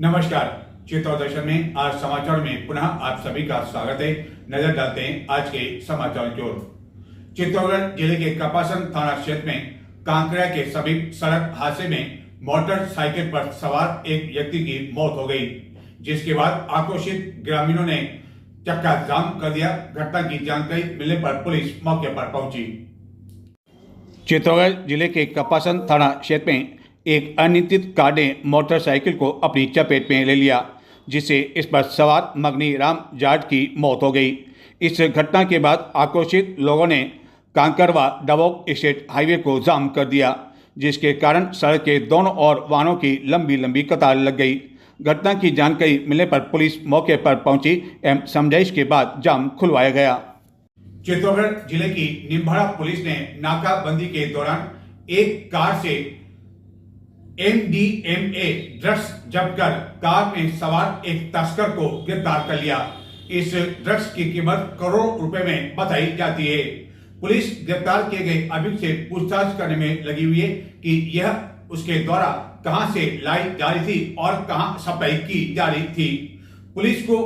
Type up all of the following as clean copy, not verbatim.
नमस्कार। चित्तौड़ दर्शन में आज समाचार में पुनः आप सभी का स्वागत है। नजर डालते हैं आज के समाचार की ओर। चित्तौड़गढ़ जिले के कपासन थाना क्षेत्र में कांकरिया के समीप सड़क हादसे में मोटरसाइकिल पर सवार एक व्यक्ति की मौत हो गई, जिसके बाद आक्रोशित ग्रामीणों ने चक्का जाम कर दिया। घटना की जानकारी मिलने पर पुलिस मौके पर पहुंची। चित्तौड़गढ़ जिले के कपासन थाना क्षेत्र में एक अनियंत्रित कार ने मोटरसाइकिल को अपनी चपेट में ले लिया, जिससे इस पर सवार मगनी राम जाट की मौत हो गई। इस घटना के बाद आक्रोशित लोगों ने कांकरवा डबोक स्टेट हाईवे को जाम कर दिया, जिसके कारण सड़क के दोनों ओर वाहनों की लंबी लंबी कतार लग गई। घटना की जानकारी मिलने पर पुलिस मौके पर पहुंची एवं समझाइश के बाद जाम खुलवाया गया। चित्तौड़गढ़ जिले की निम्भाड़ा पुलिस ने नाकाबंदी के दौरान एक कार से MDMA ड्रग्स जब्त कर कार में सवार एक तस्कर को गिरफ्तार कर लिया। इस ड्रग्स की कीमत करोड़ों रुपए में बताई जाती है। पुलिस गिरफ्तार किए गए अभियुक्त से पूछताछ करने में लगी हुई है कि यह उसके द्वारा कहां से लाई जा रही थी और कहां सप्लाई की जा रही थी। पुलिस को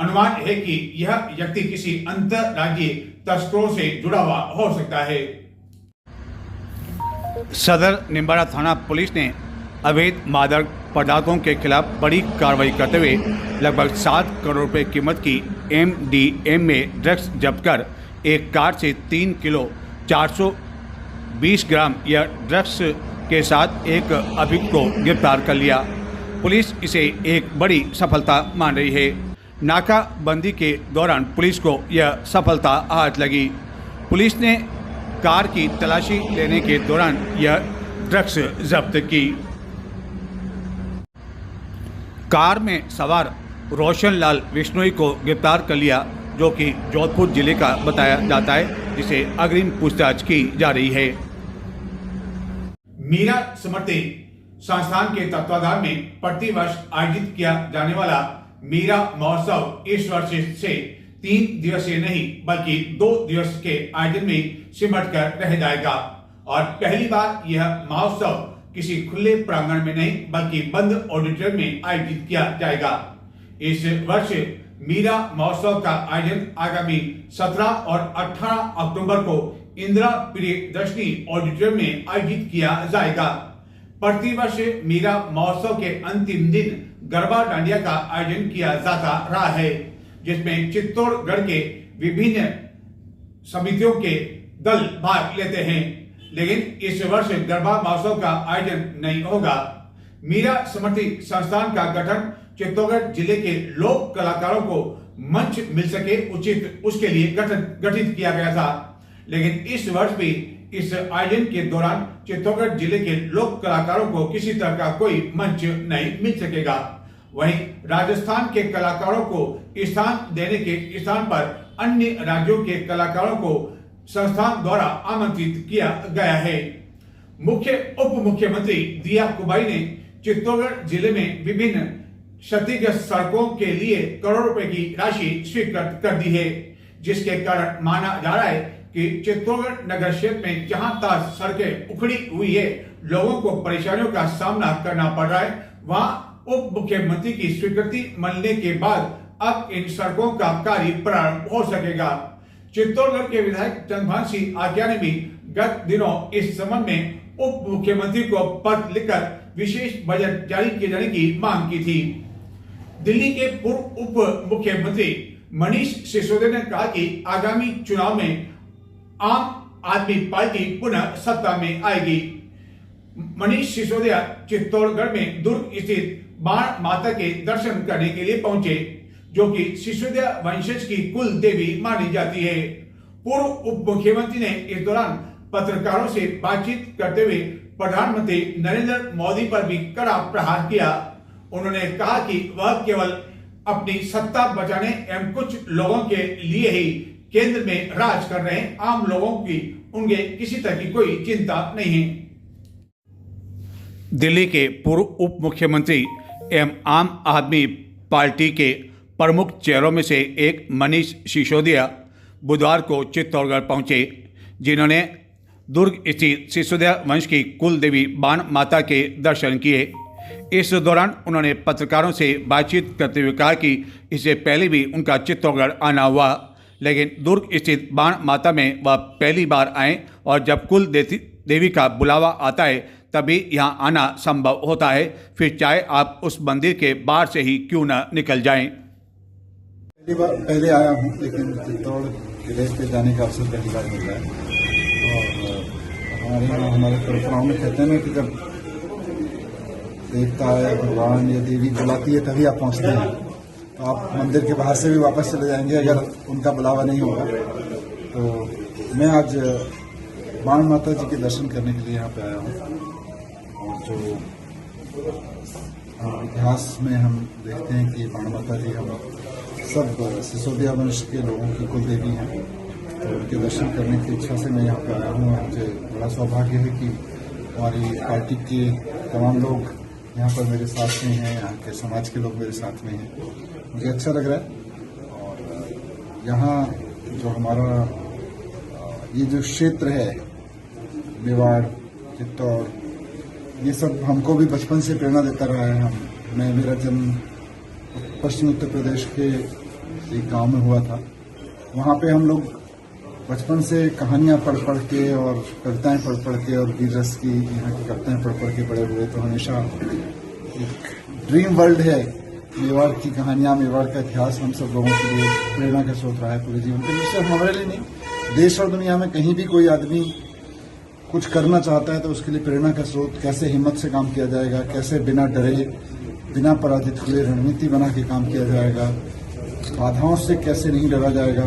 अनुमान है कि यह व्यक्ति किसी अंतरराज्यीय तस्करों से जुड़ा हुआ हो सकता है। सदर निम्बाड़ा थाना पुलिस ने अवैध मादक पदार्थों के खिलाफ बड़ी कार्रवाई करते हुए लगभग 7 करोड़ रुपए कीमत की MDMA ड्रग्स जब्त कर एक कार से 3 किलो 420 ग्राम यह ड्रग्स के साथ एक अभियुक्त को गिरफ्तार कर लिया। पुलिस इसे एक बड़ी सफलता मान रही है। नाकाबंदी के दौरान पुलिस को यह सफलता हाथ लगी। पुलिस ने कार की तलाशी लेने के दौरान यह ड्रग्स जब्त की। कार में सवार रोशन लाल बिश्नोई को गिरफ्तार कर लिया, जो कि जोधपुर जिले का बताया जाता है, जिसे अग्रिम पूछताछ की जा रही है। मीरा स्मृति संस्थान के तत्वाधान में प्रतिवर्ष आयोजित किया जाने वाला मीरा महोत्सव इस वर्ष से 3 दिवसीय नहीं बल्कि 2 दिवस के आयोजन में सिमट कर रह जाएगा और पहली बार यह महोत्सव किसी खुले प्रांगण में नहीं बल्कि बंद ऑडिटोरियम में आयोजित किया जाएगा। इस वर्ष मीरा महोत्सव का आयोजन आगामी 17 और 18 अक्टूबर को इंदिरा प्रियदर्शनी ऑडिटोरियम में आयोजित किया जाएगा। प्रतिवर्ष मीरा महोत्सव के अंतिम दिन गरबा डांडिया का आयोजन किया जाता रहा है, जिसमें चित्तौड़गढ़ के विभिन्न समितियों के दल भाग लेते हैं, लेकिन इस वर्ष गरबा महोत्सव का आयोजन नहीं होगा। मीरा स्मृति संस्थान का गठन चित्तौड़गढ़ जिले के लोक कलाकारों को मंच मिल सके उचित उसके लिए गठित किया गया था, लेकिन इस वर्ष भी इस आयोजन के दौरान चित्तौड़गढ़ जिले के लोक कलाकारों को किसी तरह का कोई मंच नहीं मिल सकेगा। वहीं राजस्थान के कलाकारों को स्थान देने के स्थान पर अन्य राज्यों के कलाकारों को संस्थान द्वारा आमंत्रित किया गया है। उप मुख्यमंत्री दिया कुबाई ने चित्तौड़गढ़ जिले में विभिन्न क्षतिग्रस्त सड़कों के लिए करोड़ों रुपए की राशि स्वीकृत कर दी है, जिसके कारण माना जा रहा है कि चित्तौड़गढ़ नगर क्षेत्र में जहां तक सड़कें उखड़ी हुई है, लोगों को परेशानियों का सामना करना पड़ रहा है, वहां उप मुख्यमंत्री की स्वीकृति मिलने के बाद अब इन सड़कों का कार्य प्रारंभ हो सकेगा। चित्तौड़गढ़ के विधायक चंद्रभान सिंह आज्ञा ने भी गत दिनों इस संबंध में उप मुख्यमंत्री को पत्र लिखकर विशेष बजट जारी किए जाने की मांग की थी। दिल्ली के पूर्व उप मुख्यमंत्री मनीष सिसोदिया ने कहा कि आगामी चुनाव में आम आदमी पार्टी पुनः सत्ता में आएगी। मनीष सिसोदिया चित्तौड़गढ़ में दुर्ग स्थित बाण माता के दर्शन करने के लिए पहुंचे, जो कि सिसोदिया वंशज की कुल देवी मानी जाती है। पूर्व उप मुख्यमंत्री ने इस दौरान पत्रकारों से बातचीत करते हुए प्रधानमंत्री नरेंद्र मोदी पर भी कड़ा प्रहार किया। उन्होंने कहा कि वह केवल अपनी सत्ता बचाने एवं कुछ लोगों के लिए ही केंद्र में राज कर रहे हैं, आम लोगों की उनके किसी तरह की कोई चिंता नहीं है। दिल्ली के पूर्व उप मुख्यमंत्री एवं आम आदमी पार्टी के प्रमुख चेहरों में से एक मनीष सिसोदिया बुधवार को चित्तौड़गढ़ पहुंचे, जिन्होंने दुर्ग स्थित सिसोदिया वंश की कुल देवी बाण माता के दर्शन किए। इस दौरान उन्होंने पत्रकारों से बातचीत करते हुए कहा कि इससे पहले भी उनका चित्तौड़गढ़ आना हुआ, लेकिन दुर्ग स्थित बाण माता में वह पहली बार आए और जब कुल देवी का बुलावा आता है तभी यहाँ आना संभव होता है, फिर चाहे आप उस मंदिर के बाहर से ही क्यों न निकल जाएं। पहले आया हूँ, लेकिन चित्तौड़ किले पे जाने का अवसर पहली बार मिल रहा है। और हमारे परंपराओं में कहते हैं ना कि जब देवता है, भगवान या देवी बुलाती है तभी आप पहुँचते हैं। तो आप मंदिर के बाहर से भी वापस चले जाएंगे अगर उनका बुलावा नहीं होगा। तो मैं आज बाण माता जी के दर्शन करने के लिए यहाँ पे आया हूँ। और जो इतिहास में हम देखते हैं कि बाण माता जी हम सब सिसोदिया वंश के लोगों की कुल देवी हैं, तो उनके दर्शन करने की इच्छा से मैं यहाँ पे आया हूँ। मुझे बड़ा सौभाग्य है कि हमारी पार्टी के तमाम लोग यहाँ पर मेरे साथ में हैं, यहाँ के समाज के लोग मेरे साथ में हैं। मुझे अच्छा लग रहा है। और यहाँ जो हमारा ये जो क्षेत्र है मेवाड़, चित्तौड़, ये सब हमको भी बचपन से प्रेरणा देता रहा है। मेरा जन्म पश्चिम उत्तर प्रदेश के एक गांव में हुआ था। वहाँ पे हम लोग बचपन से कहानियाँ पढ़ पढ़ के और कविताएं पढ़ के और वीर रस की यहाँ की कविताएं पढ़ के बड़े हुए। तो हमेशा एक ड्रीम वर्ल्ड है मेवाड़ की कहानियाँ, मेवाड़ का इतिहास हम सब लोगों के लिए प्रेरणा का स्रोत रहा है पूरे जीवन के लिए। सिर्फ हमारे लिए नहीं, देश और दुनिया में कहीं भी कोई आदमी कुछ करना चाहता है तो उसके लिए प्रेरणा का स्रोत, कैसे हिम्मत से काम किया जाएगा, कैसे बिना डरे, बिना पराजित हुए रणनीति बना के काम किया जाएगा, बाधाओं से कैसे नहीं डरा जाएगा,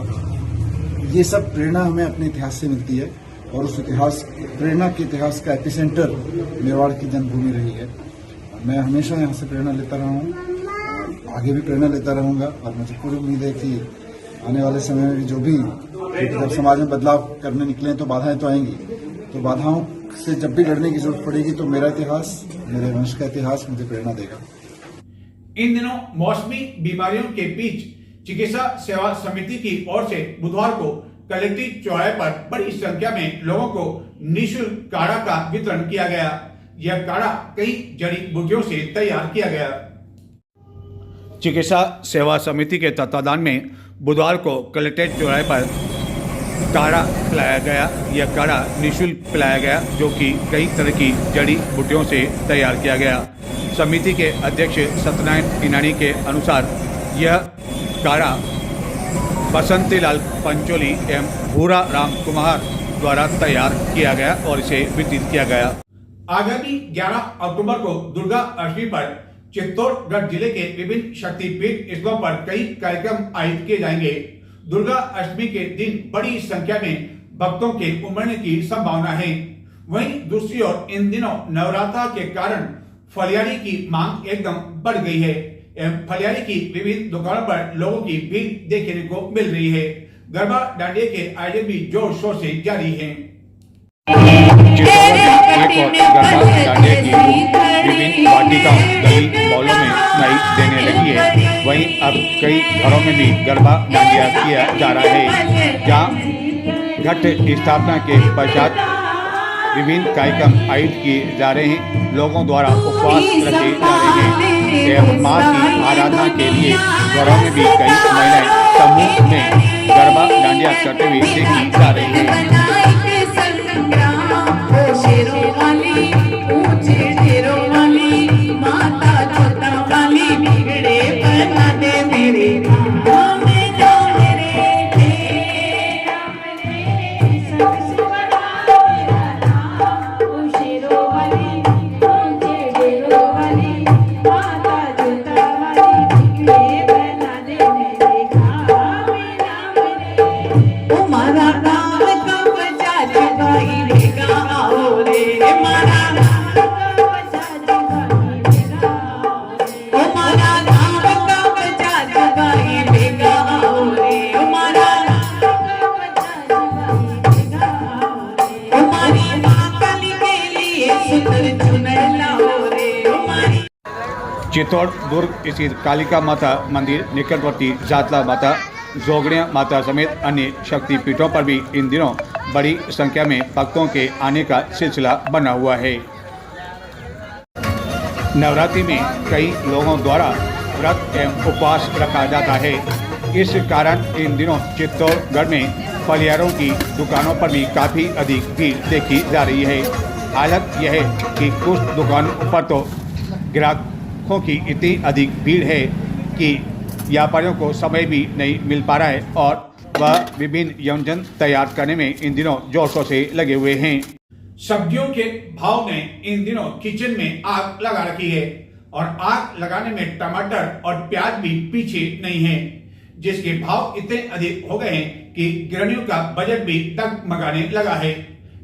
ये सब प्रेरणा हमें अपने इतिहास से मिलती है। और उस इतिहास, प्रेरणा के इतिहास का एपिसेंटर मेवाड़ की जन्मभूमि रही है। मैं हमेशा यहाँ से प्रेरणा लेता रहा हूँ, आगे भी प्रेरणा लेता रहूँगा। और मुझे पूरी उम्मीद है कि आने वाले समय में भी जो भी जब समाज में बदलाव करने निकले तो बाधाएं तो आएंगी, तो बाधाओं से जब भी लड़ने की जरूरत पड़ेगी तो मेरा इतिहास, मेरे वंश का इतिहास मुझे प्रेरणा देगा। इन दिनों मौसमी बीमारियों के बीच चिकित्सा सेवा समिति की ओर से बुधवार को कलेक्ट्रेट चौराहे पर बड़ी संख्या में लोगों को निःशुल्क काढ़ा का वितरण किया गया। यह काढ़ा कई जड़ी बूटियों से तैयार किया गया। चिकित्सा सेवा समिति के तत्वाधान में बुधवार को कलेक्ट्रेट चौराहे पर काढ़ा पिलाया गया। यह काढ़ा निःशुल्क पिलाया गया, जो कि कई तरह की जड़ी बूटियों से तैयार किया गया। समिति के अध्यक्ष सत्यनारायण इनानी के अनुसार यह काढ़ा बसंतीलाल पंचोली एवं भूरा राम कुमार द्वारा तैयार किया गया और इसे वितरित किया गया। आगामी 11 अक्टूबर को दुर्गा अष्टमी पर चित्तौड़गढ़ जिले के विभिन्न शक्तिपीठ स्थलों पर कई कार्यक्रम आयोजित किए जाएंगे। दुर्गा अष्टमी के दिन बड़ी संख्या में भक्तों के उमड़ने की संभावना है। वहीं दूसरी ओर इन दिनों नवरात्र के कारण फलियारी की मांग एकदम बढ़ गई है एवं फलियारी की विभिन्न दुकानों पर लोगों की भीड़ देखने को मिल रही है। गरबा डांडिया के आयोजन भी जोर शोर से जारी है। एक और गरबा डांडिया की विभिन्न वाटिकाओं, गली मॉलों में सुनाई देने लगी है। वहीं अब कई घरों में भी गरबा डांडिया किया जा रहा है, जहां घट स्थापना के पश्चात विभिन्न कार्यक्रम आयोजित किए जा रहे हैं। लोगों द्वारा उपवास रखे जा रहे हैं एवं मां की आराधना के लिए घरों में भी कई महिलाएं समूह में गरबा डांडिया करते हुए देखी जा रही है। चित्तौड़ दुर्ग स्थित कालिका माता मंदिर, निकटवर्ती जातला माता, जोगड़िया माता समेत अन्य शक्तिपीठों पर भी इन दिनों बड़ी संख्या में भक्तों के आने का सिलसिला बना हुआ है। नवरात्रि में कई लोगों द्वारा व्रत एवं उपवास रखा जाता है। इस कारण इन दिनों चित्तौड़गढ़ में फलियारों की दुकानों पर भी काफ़ी अधिक भीड़ देखी जा रही है। हालत यह है कि कुछ दुकानों पर तो ग्राहकों की इतनी अधिक भीड़ है कि व्यापारियों को समय भी नहीं मिल पा रहा है और वह विभिन्न व्यंजन तैयार करने में इन दिनों जोरों से लगे हुए हैं। सब्जियों के भाव ने इन दिनों किचन में आग लगा रखी है और आग लगाने में टमाटर और प्याज भी पीछे नहीं है, जिसके भाव इतने अधिक हो गए हैं कि गृहिणियों का बजट भी डगमगाने लगा है।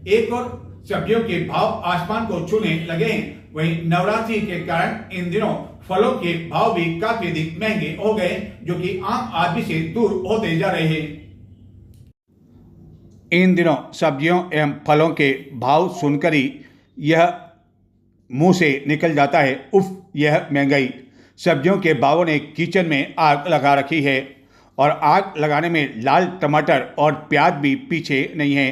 एक और सब्जियों के भाव आसमान को छूने लगे हैं, वहीं नवरात्रि के कारण इन दिनों फलों के भाव भी काफी अधिक महंगे हो गए, जो कि आम आदमी से दूर होते जा रहे हैं। इन दिनों सब्जियों एवं फलों के भाव सुनकर ही यह मुंह से निकल जाता है, उफ यह महंगाई। सब्जियों के भावों ने किचन में आग लगा रखी है और आग लगाने में लाल टमाटर और प्याज भी पीछे नहीं है।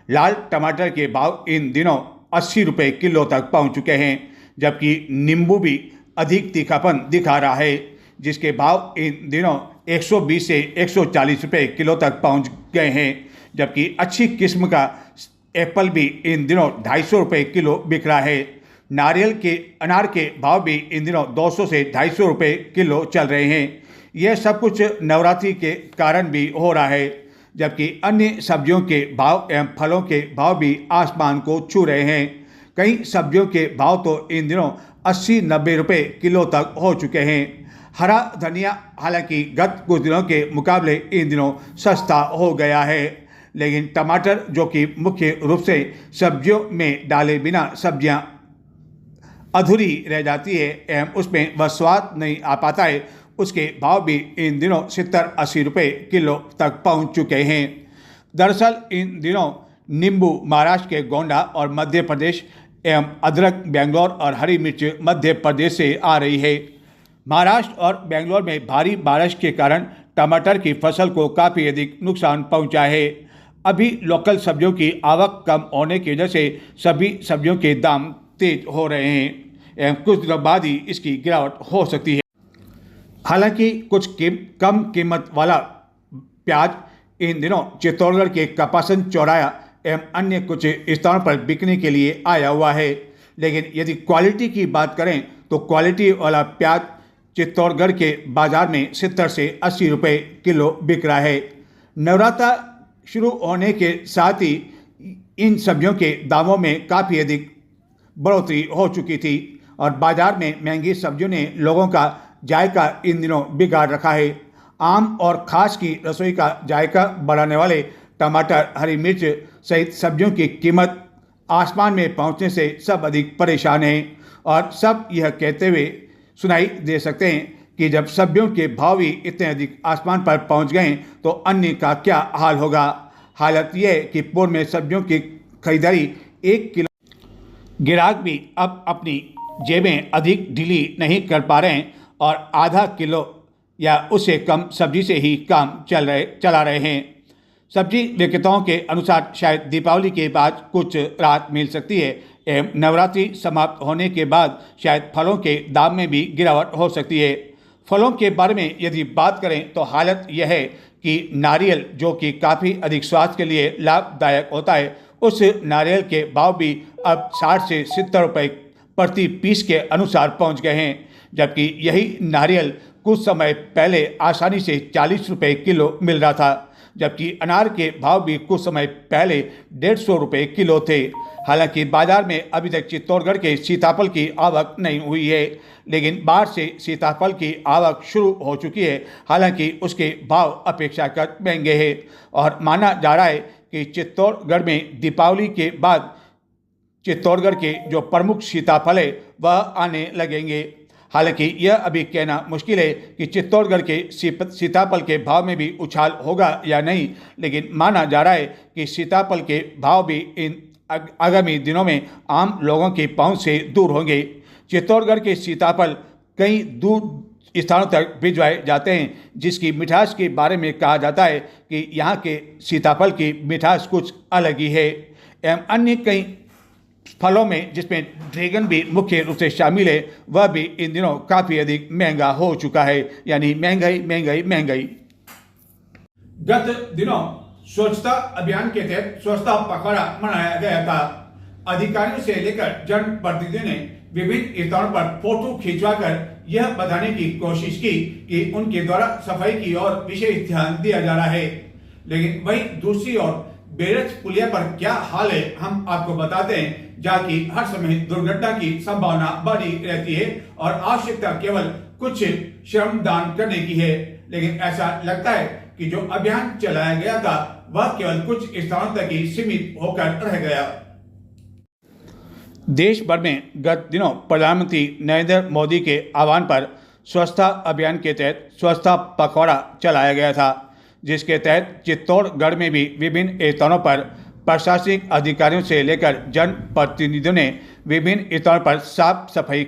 लाल टमाटर के भाव इन दिनों 80 रुपये किलो तक पहुंच चुके हैं, जबकि नींबू भी अधिक तीखापन दिखा रहा है, जिसके भाव इन दिनों 120 से 140 रुपये किलो तक पहुंच गए हैं। जबकि अच्छी किस्म का एप्पल भी इन दिनों 250 रुपये किलो बिक रहा है। अनार के भाव भी इन दिनों 200 से 250 रुपये किलो चल रहे हैं। यह सब कुछ नवरात्रि के कारण भी हो रहा है, जबकि अन्य सब्जियों के भाव एवं फलों के भाव भी आसमान को छू रहे हैं। कई सब्जियों के भाव तो इन दिनों 80-90 रुपये किलो तक हो चुके हैं। हरा धनिया हालांकि गत कुछ दिनों के मुकाबले इन दिनों सस्ता हो गया है, लेकिन टमाटर जो कि मुख्य रूप से सब्जियों में डाले बिना सब्जियां अधूरी रह जाती है एवं उसमें वह स्वाद नहीं आ पाता है, उसके भाव भी इन दिनों 70-80 रुपये किलो तक पहुंच चुके हैं। दरअसल इन दिनों नींबू महाराष्ट्र के गोंडा और मध्य प्रदेश एवं अदरक बेंगलोर और हरी मिर्च मध्य प्रदेश से आ रही है। महाराष्ट्र और बेंगलोर में भारी बारिश के कारण टमाटर की फसल को काफ़ी अधिक नुकसान पहुंचा है। अभी लोकल सब्जियों की आवक कम होने की वजह से सभी सब्जियों के दाम तेज हो रहे हैं एवं कुछ दिनों बाद ही इसकी गिरावट हो सकती है। हालांकि कुछ कम कीमत वाला प्याज इन दिनों चित्तौड़गढ़ के कपासन चौराया एवं अन्य कुछ स्थानों पर बिकने के लिए आया हुआ है, लेकिन यदि क्वालिटी की बात करें तो क्वालिटी वाला प्याज चित्तौड़गढ़ के बाजार में 70 से 80 रुपये किलो बिक रहा है। नवरात्र शुरू होने के साथ ही इन सब्जियों के दामों में काफ़ी अधिक बढ़ोतरी हो चुकी थी और बाजार में महंगी सब्जियों ने लोगों का जायका इन दिनों बिगाड़ रखा है। आम और खास की रसोई का जायका बढ़ाने वाले टमाटर, हरी मिर्च सहित सब्जियों की कीमत आसमान में पहुंचने से सब अधिक परेशान हैं और सब यह कहते हुए सुनाई दे सकते हैं कि जब सब्जियों के भाव ही इतने अधिक आसमान पर पहुंच गए तो अन्य का क्या हाल होगा। हालत यह है कि पूर्व में सब्जियों की खरीदारी 1 किलो ग्राहक भी अब अपनी जेबें अधिक ढीली नहीं कर पा रहे हैं और आधा किलो या उससे कम सब्जी से ही काम चला रहे हैं। सब्जी विक्रेताओं के अनुसार शायद दीपावली के बाद कुछ राहत मिल सकती है एवं नवरात्रि समाप्त होने के बाद शायद फलों के दाम में भी गिरावट हो सकती है। फलों के बारे में यदि बात करें तो हालत यह है कि नारियल जो कि काफ़ी अधिक स्वास्थ्य के लिए लाभदायक होता है, उस नारियल के भाव भी अब 60 से 70 रुपये प्रति पीस के अनुसार पहुंच गए हैं, जबकि यही नारियल कुछ समय पहले आसानी से 40 रुपये किलो मिल रहा था। जबकि अनार के भाव भी कुछ समय पहले 150 रुपये किलो थे। हालांकि बाजार में अभी तक चित्तौड़गढ़ के सीताफल की आवक नहीं हुई है, लेकिन बाहर से सीताफल की आवक शुरू हो चुकी है। हालांकि उसके भाव अपेक्षाकृत महंगे हैं और माना जा रहा है कि चित्तौड़गढ़ में दीपावली के बाद चित्तौड़गढ़ के जो प्रमुख सीताफल है वह आने लगेंगे। हालांकि यह अभी कहना मुश्किल है कि चित्तौड़गढ़ के सीताफल के भाव में भी उछाल होगा या नहीं, लेकिन माना जा रहा है कि सीताफल के भाव भी इन आगामी दिनों में आम लोगों की पहुंच से दूर होंगे। चित्तौड़गढ़ के सीताफल कई दूर स्थानों तक भिजवाए जाते हैं, जिसकी मिठास के बारे में कहा जाता है कि यहाँ के सीताफल की मिठास कुछ अलग ही है एवं अन्य कई फलों में जिसमें ड्रैगन भी मुख्य रूप से शामिल है, वह भी इन दिनों काफ़ी अधिक महंगा हो चुका है, यानी महंगाई महंगाई महंगाई। गत दिनों स्वच्छता अभियान के तहत स्वच्छता पखवाड़ा मनाया गया था। अधिकारियों से लेकर जनप्रतिनिधियों ने विभिन्न स्थानों पर फोटो खिंचवाकर यह बताने की कोशिश की कि उनके द्वारा सफाई की ओर विशेष ध्यान दिया जा रहा है। लेकिन वहीं दूसरी ओर बेरज पुलिया पर क्या हाल है, हम आपको बताते हैं, जहाँ की हर समय दुर्घटना की संभावना बढ़ी रहती है और आवश्यकता केवल कुछ श्रमदान करने की है। लेकिन ऐसा लगता है कि जो अभियान चलाया गया था वह केवल कुछ स्थानों तक ही सीमित होकर रह गया। देश भर में गत दिनों प्रधानमंत्री नरेंद्र मोदी के आह्वान पर स्वच्छता अभियान के तहत स्वच्छता पखवाड़ा चलाया गया था, जिसके तहत चित्तौड़गढ़ में भी विभिन्न स्थानों पर प्रशासनिक अधिकारियों से लेकर जनप्रतिनिधियों ने विभिन्न स्थानों पर साफ सफाई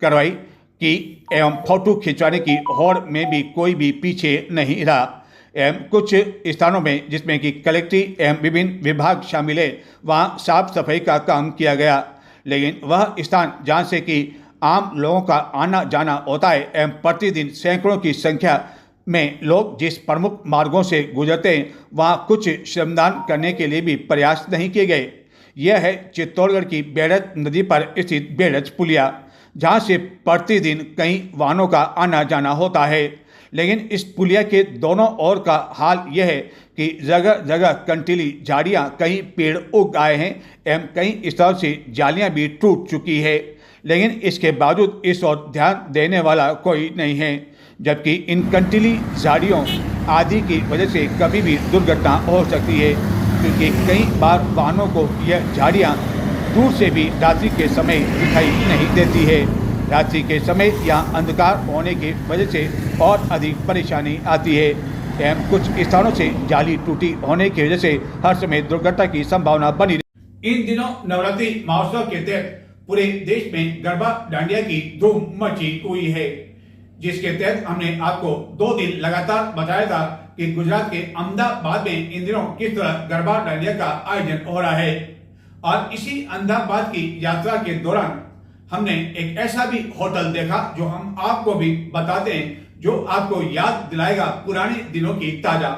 करवाई की एवं फोटो खिंचवाने की होड़ में भी कोई भी पीछे नहीं रहा। एवं कुछ स्थानों में जिसमें कि कलेक्ट्री एवं विभिन्न विभाग शामिल है, वहाँ साफ सफाई का काम किया गया। लेकिन वह स्थान जहाँ से कि आम लोगों का आना जाना होता है एवं प्रतिदिन सैकड़ों की संख्या में लोग जिस प्रमुख मार्गों से गुजरते हैं, वहाँ कुछ श्रमदान करने के लिए भी प्रयास नहीं किए गए। यह है चित्तौड़गढ़ की बेड़ज नदी पर स्थित बेड़ज पुलिया, जहाँ से प्रतिदिन कई वाहनों का आना जाना होता है। लेकिन इस पुलिया के दोनों ओर का हाल यह है कि जगह जगह कंटीली झाड़ियाँ, कहीं पेड़ उग आए हैं एवं कई स्थल से जालियाँ भी टूट चुकी है। लेकिन इसके बावजूद इस ओर ध्यान देने वाला कोई नहीं है, जबकि इन कंटीली झाड़ियों आदि की वजह से कभी भी दुर्घटना हो सकती है, क्योंकि कई बार वाहनों को यह झाड़ियाँ दूर से भी रात्रि के समय दिखाई नहीं देती है। रात्रि के समय यहाँ अंधकार होने की वजह से और अधिक परेशानी आती है एवं कुछ स्थानों से जाली टूटी होने की वजह से हर समय दुर्घटना की संभावना बनी रही। इन दिनों नवरात्रि महोत्सव के तहत पूरे देश में गरबा डांडिया की धूम मची हुई है, जिसके तहत हमने आपको 2 दिन लगातार बताया था कि गुजरात के अहमदाबाद में इन दिनों किस तरह गरबा डांडिया का आयोजन हो रहा है। और इसी अहमदाबाद की यात्रा के दौरान हमने एक ऐसा भी होटल देखा जो हम आपको भी बताते हैं, जो आपको याद दिलाएगा पुराने दिनों की ताजा।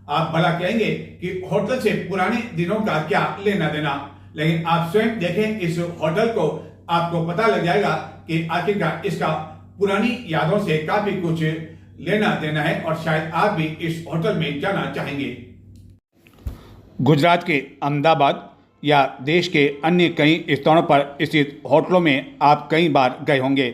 आप भला कहेंगे कि होटल से पुराने दिनों का क्या लेना देना, लेकिन आप स्वयं देखें इस होटल को, आपको पता लग जाएगा कि आखिरकार इसका पुरानी यादों से काफी कुछ लेना देना है और शायद आप भी इस होटल में जाना चाहेंगे। गुजरात के अहमदाबाद या देश के अन्य कई स्थानों पर स्थित होटलों में आप कई बार गए होंगे,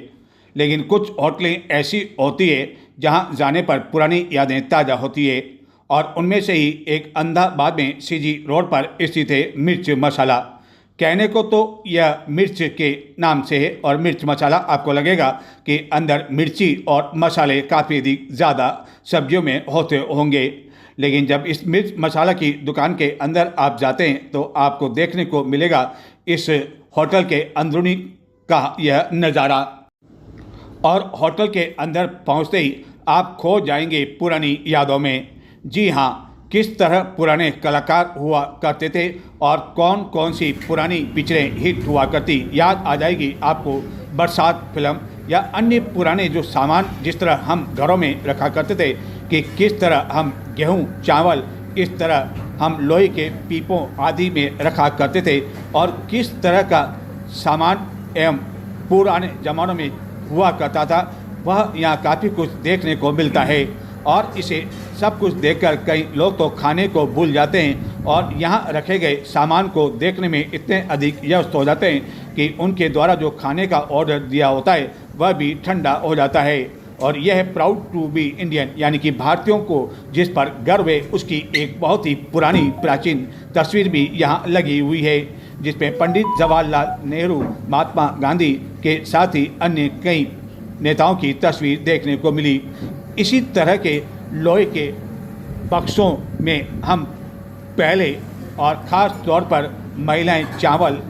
लेकिन कुछ होटलें ऐसी होती है जहां जाने पर पुरानी यादें ताज़ा होती है। और उनमें से ही एक अहमदाबाद में सीजी रोड पर स्थित है मिर्च मसाला। कहने को तो यह मिर्च के नाम से है और मिर्च मसाला आपको लगेगा कि अंदर मिर्ची और मसाले काफ़ी अधिक ज़्यादा सब्जियों में होते होंगे, लेकिन जब इस मिर्च मसाला की दुकान के अंदर आप जाते हैं तो आपको देखने को मिलेगा इस होटल के अंदरूनी का यह नज़ारा। और होटल के अंदर पहुंचते ही आप खो जाएंगे पुरानी यादों में। जी हाँ, किस तरह पुराने कलाकार हुआ करते थे और कौन कौन सी पुरानी पिक्चरें हिट हुआ करती, याद आ जाएगी आपको बरसात फिल्म या अन्य पुराने जो सामान जिस तरह हम घरों में रखा करते थे, कि किस तरह हम गेहूँ चावल इस तरह हम लोहे के पीपों आदि में रखा करते थे और किस तरह का सामान एवं पुराने ज़मानों में हुआ करता था, वह यहाँ काफ़ी कुछ देखने को मिलता है। और इसे सब कुछ देखकर कई लोग तो खाने को भूल जाते हैं और यहाँ रखे गए सामान को देखने में इतने अधिक व्यस्त हो जाते हैं कि उनके द्वारा जो खाने का ऑर्डर दिया होता है वह भी ठंडा हो जाता है। और यह है प्राउड टू बी इंडियन, यानी कि भारतीयों को जिस पर गर्व है, उसकी एक बहुत ही पुरानी प्राचीन तस्वीर भी यहाँ लगी हुई है, जिसमें पंडित जवाहरलाल नेहरू, महात्मा गांधी के साथ ही अन्य कई नेताओं की तस्वीर देखने को मिली। इसी तरह के लोहे के बक्सों में हम पहले और ख़ास तौर पर महिलाएं चावल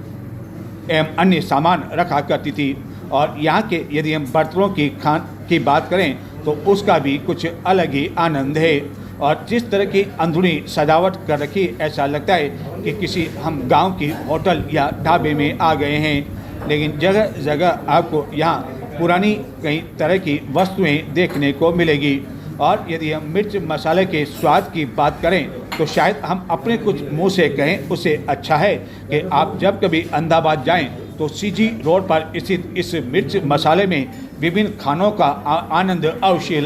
एवं अन्य सामान रखा करती थी। और यहाँ के यदि हम बर्तनों की बात करें तो उसका भी कुछ अलग ही आनंद है। और जिस तरह की अंदरूनी सजावट कर रखी, ऐसा लगता है कि किसी हम गांव की होटल या ढाबे में आ गए हैं। लेकिन जगह जगह आपको यहाँ पुरानी कई तरह की वस्तुएं देखने को मिलेगी। और यदि हम मिर्च मसाले के स्वाद की बात करें तो शायद हम अपने कुछ मुंह से कहें उससे अच्छा है कि आप जब कभी अहमदाबाद जाएं तो सीजी रोड पर स्थित इस मिर्च मसाले में विभिन्न खानों का आनंद अवश्य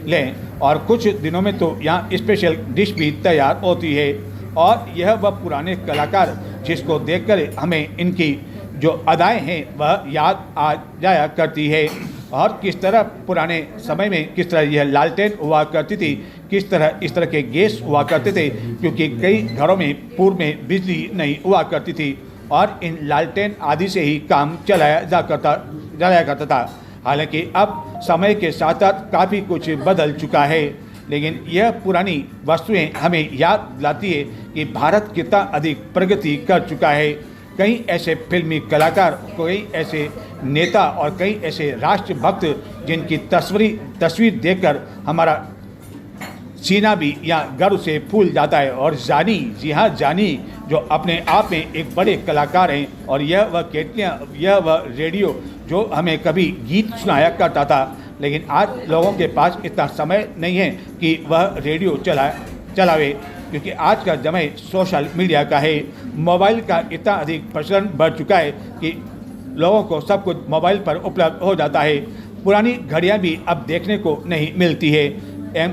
लें। और कुछ दिनों में तो यहाँ स्पेशल डिश भी तैयार होती है। और यह वह पुराने कलाकार जिसको देखकर हमें इनकी जो अदाएँ हैं वह याद आ जाया करती है। और किस तरह पुराने समय में किस तरह यह लालटेन हुआ करती थी, किस तरह इस तरह के गैस हुआ करते थे, क्योंकि कई घरों में पूर्व में बिजली नहीं हुआ करती थी और इन लालटेन आदि से ही काम चलाया करता था। हालांकि अब समय के साथ साथ काफ़ी कुछ बदल चुका है, लेकिन यह पुरानी वस्तुएं हमें याद दिलाती है कि भारत कितना अधिक प्रगति कर चुका है। कई ऐसे फिल्मी कलाकार, कई ऐसे नेता और कई ऐसे राष्ट्रभक्त जिनकी तस्वीर देखकर हमारा सीना भी या गर्व से फूल जाता है। और जानी, जी हाँ जानी, जो अपने आप में एक बड़े कलाकार हैं। और यह वह केतलियाँ, यह वह रेडियो जो हमें कभी गीत सुनाया करता था, लेकिन आज लोगों के पास इतना समय नहीं है कि वह रेडियो चलावे, क्योंकि आज का समय सोशल मीडिया का है। मोबाइल का इतना अधिक प्रचलन बढ़ चुका है कि लोगों को सब कुछ मोबाइल पर उपलब्ध हो जाता है। पुरानी घड़ियां भी अब देखने को नहीं मिलती है।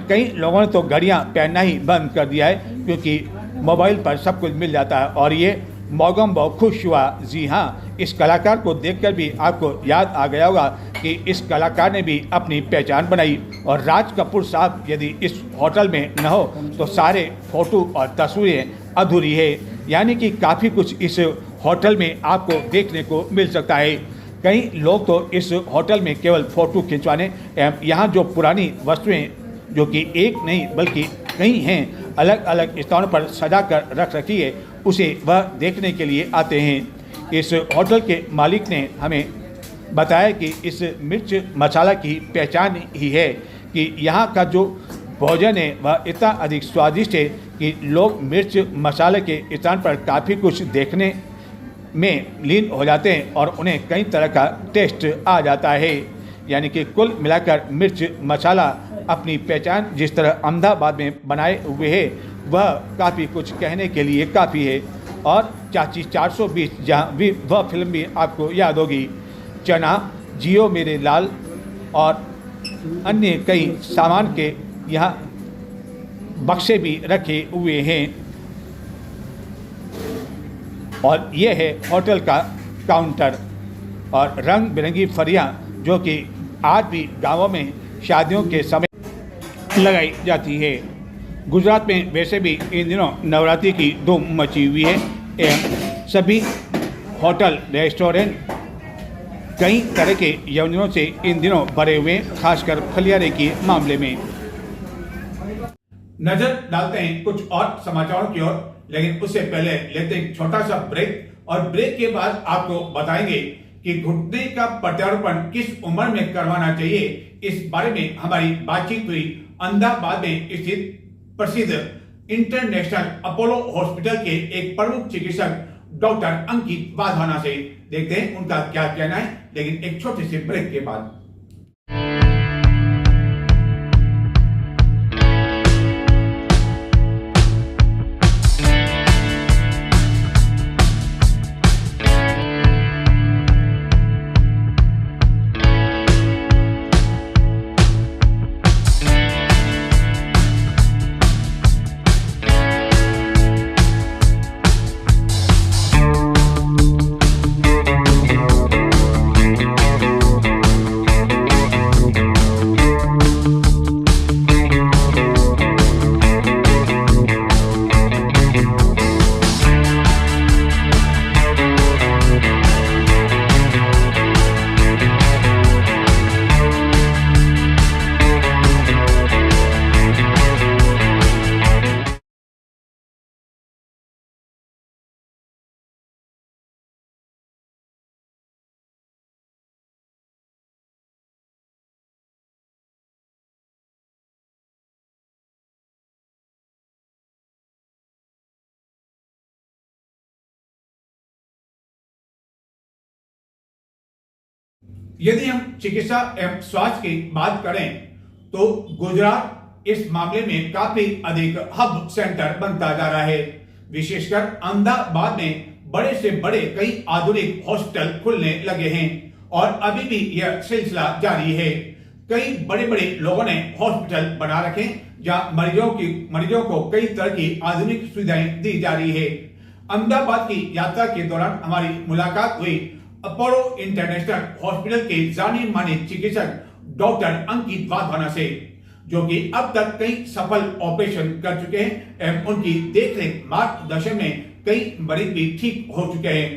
कई लोगों ने तो घड़ियां पहनना ही बंद कर दिया है, क्योंकि मोबाइल पर सब कुछ मिल जाता है। और ये मौगम बहुत खुश हुआ। जी हाँ, इस कलाकार को देखकर भी आपको याद आ गया होगा कि इस कलाकार ने भी अपनी पहचान बनाई। और राज कपूर साहब यदि इस होटल में न हो तो सारे फोटो और तस्वीरें अधूरी है। यानी कि काफ़ी कुछ इस होटल में आपको देखने को मिल सकता है। कई लोग तो इस होटल में केवल फ़ोटो खिंचवाने एवं यहाँ जो पुरानी वस्तुएं, जो कि एक नहीं बल्कि कई हैं, अलग अलग स्थानों पर सजा कर रख रखी है, उसे वह देखने के लिए आते हैं। इस होटल के मालिक ने हमें बताया कि इस मिर्च मसाला की पहचान ही है कि यहाँ का जो भोजन है वह इतना अधिक स्वादिष्ट है कि लोग मिर्च मसाले के स्थान पर काफ़ी कुछ देखने में लीन हो जाते हैं और उन्हें कई तरह का टेस्ट आ जाता है। यानी कि कुल मिलाकर मिर्च मसाला अपनी पहचान जिस तरह अहमदाबाद में बनाए हुए है वह काफ़ी कुछ कहने के लिए काफ़ी है। और चाची 420 जहाँ भी वह फिल्म भी आपको याद होगी। चना, जियो मेरे लाल और अन्य कई सामान के यहाँ बक्से भी रखे हुए हैं। और ये है होटल का काउंटर और रंग बिरंगी फरियाँ जो कि आज भी गाँवों में शादियों के समय लगाई जाती है। गुजरात में वैसे भी इन दिनों नवरात्रि की धूम मची हुई है एवं सभी होटल, रेस्टोरेंट कई तरह के व्यंजनों से इन दिनों भरे हुए, खासकर फलियारे के मामले में। नजर डालते हैं कुछ और समाचारों की ओर, लेकिन उससे पहले लेते हैं छोटा सा ब्रेक। और ब्रेक के बाद आपको बताएंगे कि घुटने का प्रत्यारोपण किस उम्र में करवाना चाहिए। इस बारे में हमारी बातचीत हुई अहमदाबाद में स्थित प्रसिद्ध इंटरनेशनल अपोलो हॉस्पिटल के एक प्रमुख चिकित्सक डॉक्टर अंकित वाधवाना से। देखते हैं उनका क्या कहना है, लेकिन एक छोटे से ब्रेक के बाद। यदि हम चिकित्सा एवं स्वास्थ्य की बात करें तो गुजरात इस मामले में काफी अधिक हब सेंटर बनता जा रहा है। विशेषकर अहमदाबाद में बड़े से बड़े कई आधुनिक हॉस्पिटल खुलने लगे हैं और अभी भी यह सिलसिला जारी है। कई बड़े बड़े लोगों ने हॉस्पिटल बना रखे जहां मरीजों को कई तरह की आधुनिक सुविधाएं दी जा रही है। अहमदाबाद की यात्रा के दौरान हमारी मुलाकात हुई अपोलो इंटरनेशनल हॉस्पिटल के जाने माने चिकित्सक डॉक्टर अंकित वाधवाना से, जो कि अब तक कई सफल ऑपरेशन कर चुके हैं एवं उनकी देखरेख मार्गदर्शन में कई मरीज भी ठीक हो चुके हैं।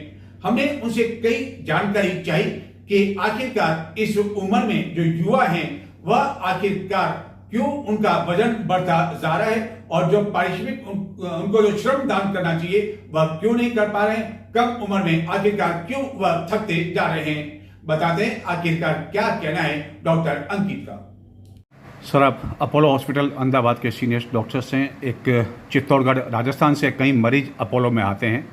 हमने उनसे कई जानकारी चाहिए कि आखिरकार इस उम्र में जो युवा हैं वह आखिरकार क्यों उनका वजन बढ़ता जा रहा है और जो पारिश्रमिक उनको जो श्रम दान करना चाहिए वह क्यों नहीं कर पा रहे हैं, कम उम्र में आखिरकार क्यों वह थकते जा रहे हैं। बताते हैं आखिरकार क्या कहना है डॉक्टर अंकित का। सर, आप अपोलो हॉस्पिटल अहमदाबाद के सीनियर डॉक्टर्स हैं। एक चित्तौड़गढ़ राजस्थान से कई मरीज अपोलो में आते हैं,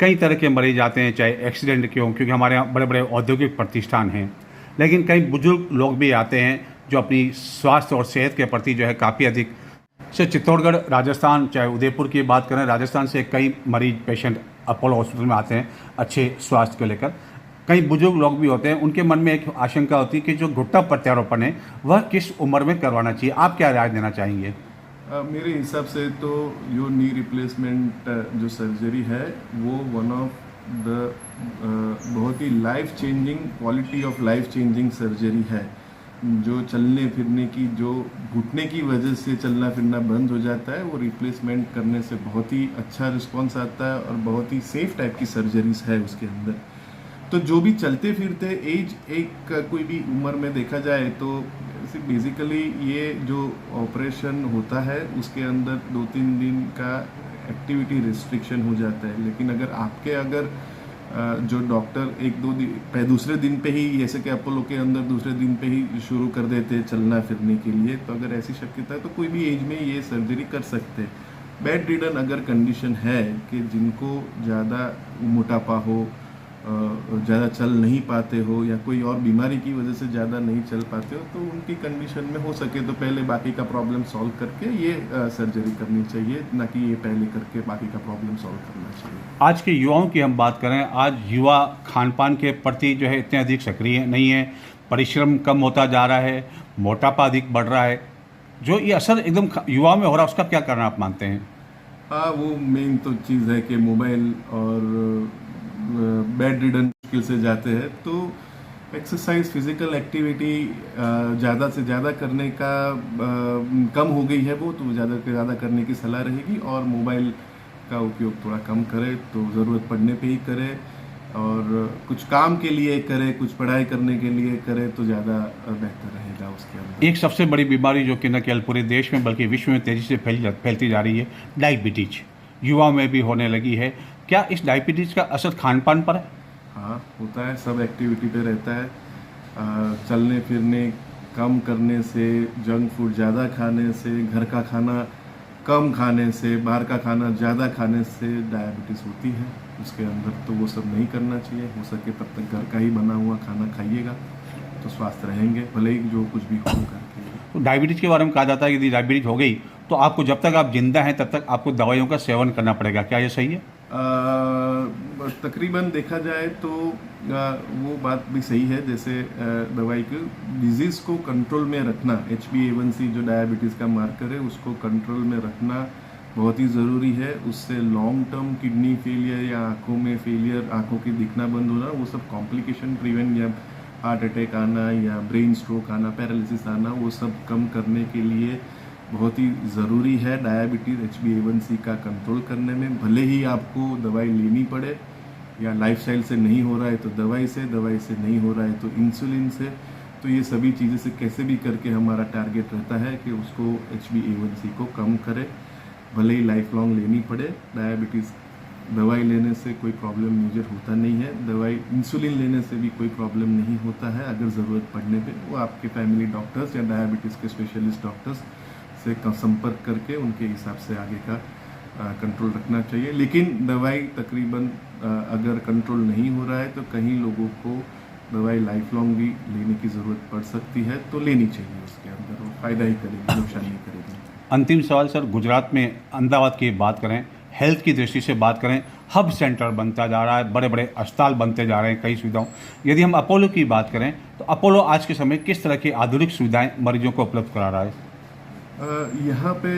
कई तरह के मरीज आते हैं, चाहे एक्सीडेंट के हों, क्योंकि हमारे यहाँ बड़े बड़े औद्योगिक प्रतिष्ठान हैं, लेकिन कई बुजुर्ग लोग भी आते हैं जो अपनी स्वास्थ्य और सेहत के प्रति जो है काफ़ी अधिक से चित्तौड़गढ़ राजस्थान, चाहे उदयपुर की बात करें, राजस्थान से कई मरीज पेशेंट अपोलो हॉस्पिटल में आते हैं अच्छे स्वास्थ्य को लेकर। कई बुजुर्ग लोग भी होते हैं, उनके मन में एक आशंका होती है कि जो घुटना प्रत्यारोपण है वह किस उम्र में करवाना चाहिए। आप क्या राय देना चाहेंगे? मेरे हिसाब से तो जो नी रिप्लेसमेंट जो सर्जरी है वो वन ऑफ द बहुत ही life changing, quality of life changing surgery है। जो चलने फिरने की, जो घुटने की वजह से चलना फिरना बंद हो जाता है, वो रिप्लेसमेंट करने से बहुत ही अच्छा रिस्पॉन्स आता है और बहुत ही सेफ टाइप की सर्जरीज है उसके अंदर। तो जो भी चलते फिरते एज एक कोई भी उम्र में देखा जाए तो बेसिकली ये जो ऑपरेशन होता है उसके अंदर 2-3 दिन का एक्टिविटी रिस्ट्रिक्शन हो जाता है। लेकिन अगर जो डॉक्टर 1-2 दिन दूसरे दिन पे ही, जैसे कि अपोलो के अंदर दूसरे दिन पे ही शुरू कर देते हैं चलना फिरने के लिए, तो अगर ऐसी शक्यता है तो कोई भी एज में ये सर्जरी कर सकते हैं। बेड रिडन अगर कंडीशन है कि जिनको ज़्यादा मोटापा हो, ज़्यादा चल नहीं पाते हो या कोई और बीमारी की वजह से ज़्यादा नहीं चल पाते हो, तो उनकी कंडीशन में हो सके तो पहले बाकी का प्रॉब्लम सॉल्व करके ये सर्जरी करनी चाहिए, ना कि ये पहले करके बाकी का प्रॉब्लम सॉल्व करना चाहिए। आज के युवाओं की हम बात करें, आज युवा खान पान के प्रति जो है इतने अधिक सक्रिय नहीं है, परिश्रम कम होता जा रहा है, मोटापा अधिक बढ़ रहा है। जो ये असर एकदम युवाओं में हो रहा है, उसका क्या करना आप मानते हैं? हाँ, वो मेन तो चीज़ है कि मोबाइल और बेड रिडन मुश्किल से जाते हैं, तो एक्सरसाइज, फिजिकल एक्टिविटी ज़्यादा से ज़्यादा करने का कम हो गई है, वो तो ज़्यादा से ज़्यादा करने की सलाह रहेगी। और मोबाइल का उपयोग थोड़ा कम करे तो ज़रूरत पड़ने पे ही करे, और कुछ काम के लिए करे, कुछ पढ़ाई करने के लिए करे तो ज़्यादा बेहतर रहेगा उसके अंदर। एक सबसे बड़ी बीमारी जो कि न केवल पूरे देश में बल्कि विश्व में तेज़ी से फैलती जा रही है, डायबिटीज युवा में भी होने लगी है। क्या इस डायबिटीज का असर खान पान पर है? हाँ, होता है, सब एक्टिविटी पे रहता है। चलने फिरने कम करने से, जंक फूड ज़्यादा खाने से, घर का खाना कम खाने से, बाहर का खाना ज़्यादा खाने से डायबिटीज़ होती है उसके अंदर। तो वो सब नहीं करना चाहिए। हो सके तब तक घर का ही बना हुआ खाना खाइएगा तो स्वस्थ रहेंगे, भले ही जो कुछ भी हो करके। तो डायबिटीज के बारे में कहा जाता है कि यदि डायबिटीज हो गई तो आपको, जब तक आप जिंदा हैं तब तक आपको दवाइयों का सेवन करना पड़ेगा। क्या ये सही है? तकरीबन देखा जाए तो वो बात भी सही है। जैसे दवाई को, डिजीज़ को कंट्रोल में रखना, HbA1c जो डायबिटीज़ का मार्कर है उसको कंट्रोल में रखना बहुत ही ज़रूरी है। उससे लॉन्ग टर्म किडनी फेलियर या आँखों में फेलियर, आँखों की दिखना बंद होना, वो सब कॉम्प्लिकेशन प्रिवेंट, या हार्ट अटैक आना या ब्रेन स्ट्रोक आना, पैरालिसिस आना, वो सब कम करने के लिए बहुत ही ज़रूरी है डायबिटीज़, HbA1c का कंट्रोल करने में। भले ही आपको दवाई लेनी पड़े, या लाइफस्टाइल से नहीं हो रहा है तो दवाई से नहीं हो रहा है तो इंसुलिन से, तो ये सभी चीज़ें से कैसे भी करके हमारा टारगेट रहता है कि उसको HbA1c को कम करे, भले ही लाइफ लॉन्ग लेनी पड़े। डायबिटीज़ दवाई लेने से कोई प्रॉब्लम मेजर होता नहीं है, दवाई इंसुलिन लेने से भी कोई प्रॉब्लम नहीं होता है। अगर ज़रूरत पड़ने पे वो आपके फैमिली डॉक्टर्स या डायबिटीज़ के स्पेशलिस्ट डॉक्टर्स से संपर्क करके उनके हिसाब से आगे का कंट्रोल रखना चाहिए। लेकिन दवाई तकरीबन अगर कंट्रोल नहीं हो रहा है तो कहीं लोगों को दवाई लाइफ लॉन्ग भी लेने की ज़रूरत पड़ सकती है, तो लेनी चाहिए। उसके अंदर वो फ़ायदा ही करेगी, नुकसान नहीं करेगी। अंतिम सवाल सर, गुजरात में अहमदाबाद की बात करें, हेल्थ की दृष्टि से बात करें, हब सेंटर बनता जा रहा है, बड़े बड़े अस्पताल बनते जा रहे हैं कई सुविधाओं। यदि हम अपोलो की बात करें तो अपोलो आज के समय किस तरह की आधुनिक सुविधाएं मरीजों को उपलब्ध करा रहा है? यहाँ पे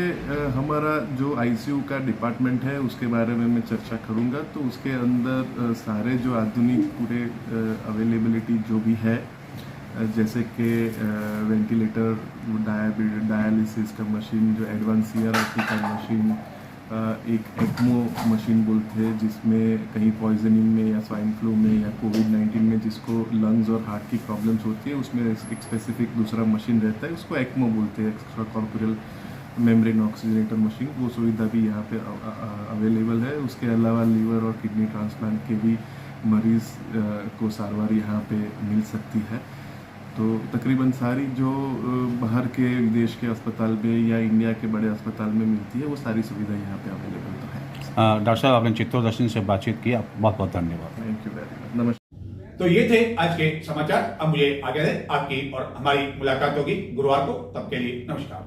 हमारा जो आईसीयू का डिपार्टमेंट है उसके बारे में मैं चर्चा करूँगा। तो उसके अंदर सारे जो आधुनिक पूरे अवेलेबिलिटी जो भी है, जैसे कि वेंटिलेटर, डायलिसिस का मशीन, जो एडवांस CRRT का मशीन, एक एक्मो मशीन बोलते हैं जिसमें कहीं पॉइजनिंग में या स्वाइन फ्लू में या कोविड-19 में जिसको लंग्स और हार्ट की प्रॉब्लम्स होती है उसमें एक स्पेसिफिक दूसरा मशीन रहता है, उसको एक्मो बोलते हैं, extra corporal membrane oxygenator machine. वो सुविधा भी यहाँ पे अवेलेबल है। उसके अलावा लीवर और किडनी ट्रांसप्लांट के भी मरीज़ को सारवार यहाँ पे मिल सकती है। तो तकरीबन सारी जो बाहर के विदेश के अस्पताल में या इंडिया के बड़े अस्पताल में मिलती है वो सारी सुविधा यहाँ पे अवेलेबल तो है। डॉक्टर साहब, आपने चित्तौड़ दर्शन से बातचीत की, बहुत बहुत धन्यवाद। Thank you very much. नमस्कार। तो ये थे आज के समाचार। अब मुझे आज्ञा दें, आपकी और हमारी मुलाकात होगी गुरुवार को। तब के लिए नमस्कार।